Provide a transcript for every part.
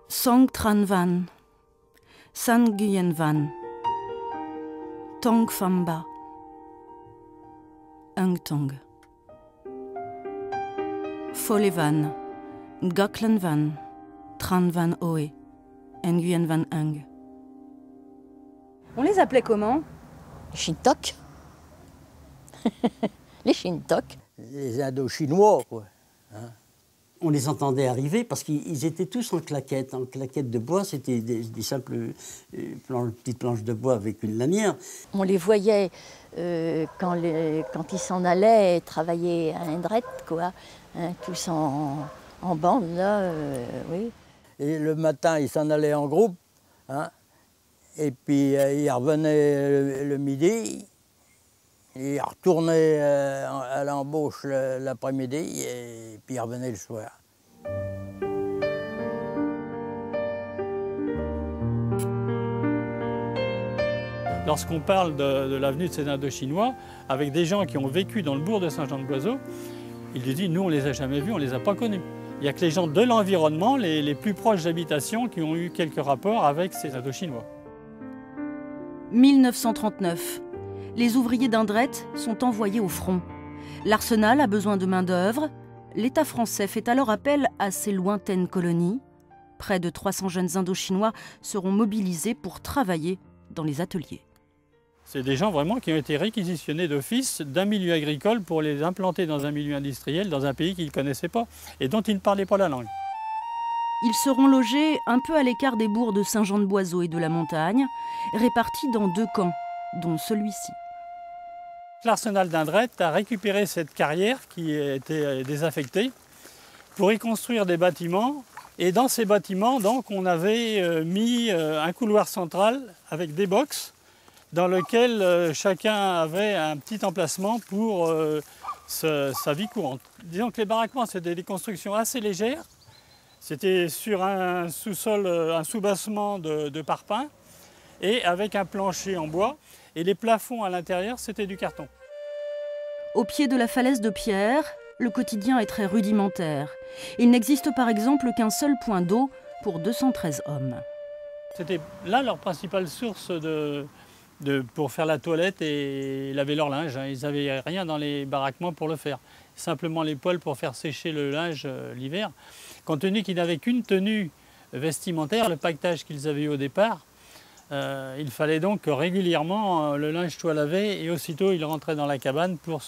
Song Tran Van, San Nguyen Van, Tong Phamba, Ung Tong, Fole Van, Ngaklen Van, Tran Van Oe, Nguyen Van Ung. On les appelait comment? Les Shintok. Les Shintok. Les Indo-Chinois, quoi. Hein? On les entendait arriver parce qu'ils étaient tous en claquettes de bois. C'était des simples petites planches de bois avec une lanière. On les voyait quand ils s'en allaient travailler à Indrette, quoi. Hein, tous en bande, là, oui. Et le matin, ils s'en allaient en groupe. Hein? Et puis, ils revenaient le midi. Ils retournaient à l'embauche l'après-midi et puis ils revenaient le soir. Lorsqu'on parle de l'avenue de ces Indochinois, avec des gens qui ont vécu dans le bourg de Saint-Jean-de-Boiseau, ils disent, nous on ne les a jamais vus, on ne les a pas connus. Il n'y a que les gens de l'environnement, les plus proches d'habitation, qui ont eu quelques rapports avec ces Indochinois. 1939. Les ouvriers d'Indrette sont envoyés au front. L'Arsenal a besoin de main-d'œuvre. L'État français fait alors appel à ces lointaines colonies. Près de 300 jeunes Indochinois seront mobilisés pour travailler dans les ateliers. C'est des gens vraiment qui ont été réquisitionnés d'office d'un milieu agricole pour les implanter dans un milieu industriel, dans un pays qu'ils ne connaissaient pas et dont ils ne parlaient pas la langue. Ils seront logés un peu à l'écart des bourgs de Saint-Jean-de-Boiseau et de la Montagne, répartis dans 2 camps, dont celui-ci. L'Arsenal d'Indrette a récupéré cette carrière qui était désaffectée pour y construire des bâtiments. Et dans ces bâtiments, donc, on avait mis un couloir central avec des boxes dans lequel chacun avait un petit emplacement pour sa vie courante. Disons que les baraquements, c'était des constructions assez légères. C'était sur un sous-sol, un soubassement de parpaing et avec un plancher en bois. Et les plafonds à l'intérieur, c'était du carton. Au pied de la falaise de pierre, le quotidien est très rudimentaire. Il n'existe par exemple qu'un seul point d'eau pour 213 hommes. C'était là leur principale source pour faire la toilette et laver leur linge. Ils n'avaient rien dans les baraquements pour le faire. Simplement les poêles pour faire sécher le linge l'hiver. Compte tenu qu'ils n'avaient qu'une tenue vestimentaire, le paquetage qu'ils avaient eu au départ, il fallait donc que régulièrement le linge soit lavé et aussitôt il rentrait dans la cabane pour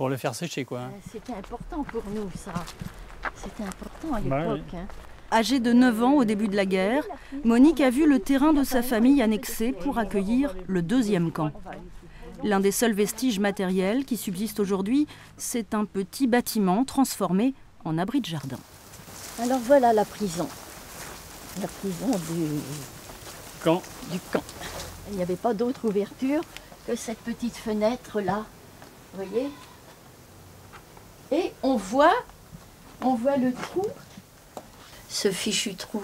le faire sécher, quoi. C'était important pour nous, ça. C'était important à l'époque. Oui. Hein. Âgée de 9 ans au début de la guerre, Monique a vu le terrain de sa famille annexé pour accueillir le 2e camp. L'un des seuls vestiges matériels qui subsistent aujourd'hui, c'est un petit bâtiment transformé en abri de jardin. Alors voilà la prison. La prison du camp. Il n'y avait pas d'autre ouverture que cette petite fenêtre-là. Vous voyez? Et on voit le trou, ce fichu trou.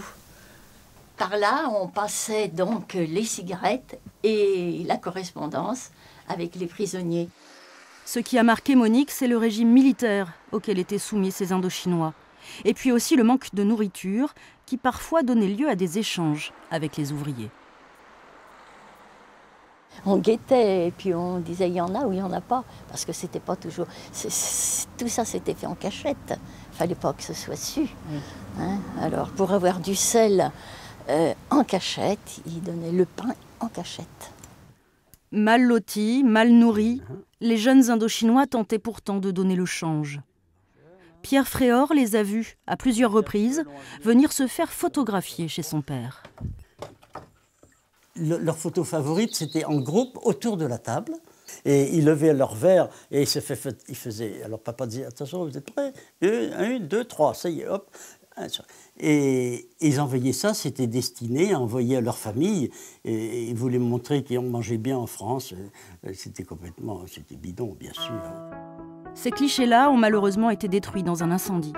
Par là, on passait donc les cigarettes et la correspondance avec les prisonniers. Ce qui a marqué Monique, c'est le régime militaire auquel étaient soumis ces Indochinois. Et puis aussi le manque de nourriture qui parfois donnait lieu à des échanges avec les ouvriers. On guettait et puis on disait il y en a ou il n'y en a pas, parce que c'était pas toujours... tout ça s'était fait en cachette, il ne fallait pas que ce soit su. Hein? Alors pour avoir du sel en cachette, ils donnaient le pain en cachette. Mal lotis, mal nourris, les jeunes Indochinois tentaient pourtant de donner le change. Pierre Fréhor les a vus, à plusieurs reprises, venir se faire photographier chez son père. Leur photo favorite, c'était en groupe autour de la table. Et ils levaient leur verre et ils faisaient... Alors papa disait, attention, vous êtes prêts? 1, 2, 3, ça y est, hop. Et ils envoyaient ça, c'était destiné à envoyer à leur famille. Et ils voulaient montrer qu'on mangeait bien en France. C'était bidon, bien sûr. Ces clichés-là ont malheureusement été détruits dans un incendie.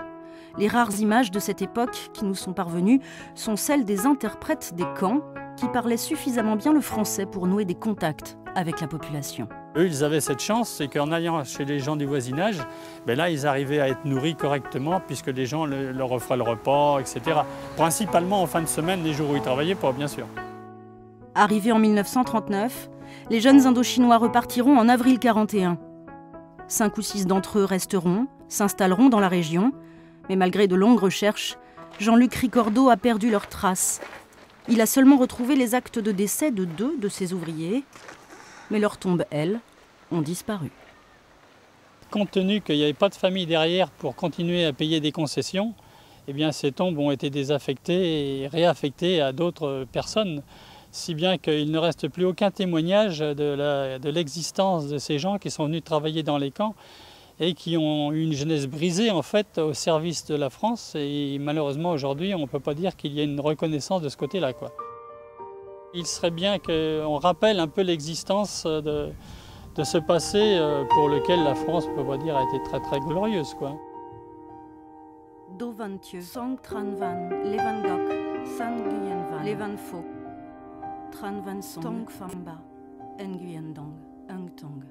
Les rares images de cette époque qui nous sont parvenues sont celles des interprètes des camps qui parlaient suffisamment bien le français pour nouer des contacts avec la population. Eux, ils avaient cette chance, c'est qu'en allant chez les gens du voisinage, ben là, ils arrivaient à être nourris correctement puisque les gens leur offraient le repas, etc. Principalement en fin de semaine, les jours où ils travaillaient pas, bien sûr. Arrivés en 1939, les jeunes Indochinois repartiront en avril 1941. 5 ou 6 d'entre eux resteront, s'installeront dans la région, mais malgré de longues recherches, Jean-Luc Ricordeau a perdu leurs traces. Il a seulement retrouvé les actes de décès de 2 de ses ouvriers, mais leurs tombes, elles, ont disparu. Compte tenu qu'il n'y avait pas de famille derrière pour continuer à payer des concessions, eh bien ces tombes ont été désaffectées et réaffectées à d'autres personnes, si bien qu'il ne reste plus aucun témoignage de l'existence de ces gens qui sont venus travailler dans les camps et qui ont eu une jeunesse brisée en fait au service de la France. Et malheureusement aujourd'hui, on ne peut pas dire qu'il y ait une reconnaissance de ce côté-là, quoi. Il serait bien qu'on rappelle un peu l'existence de ce passé pour lequel la France, on peut pas dire, a été très très glorieuse, quoi. Dovanthieu, Song Tranvan, Levan Gok, San Nguyen Van, Levan Pho, Tran Van Song, Tong Phamba, Nguyen Dong, Ung Tong.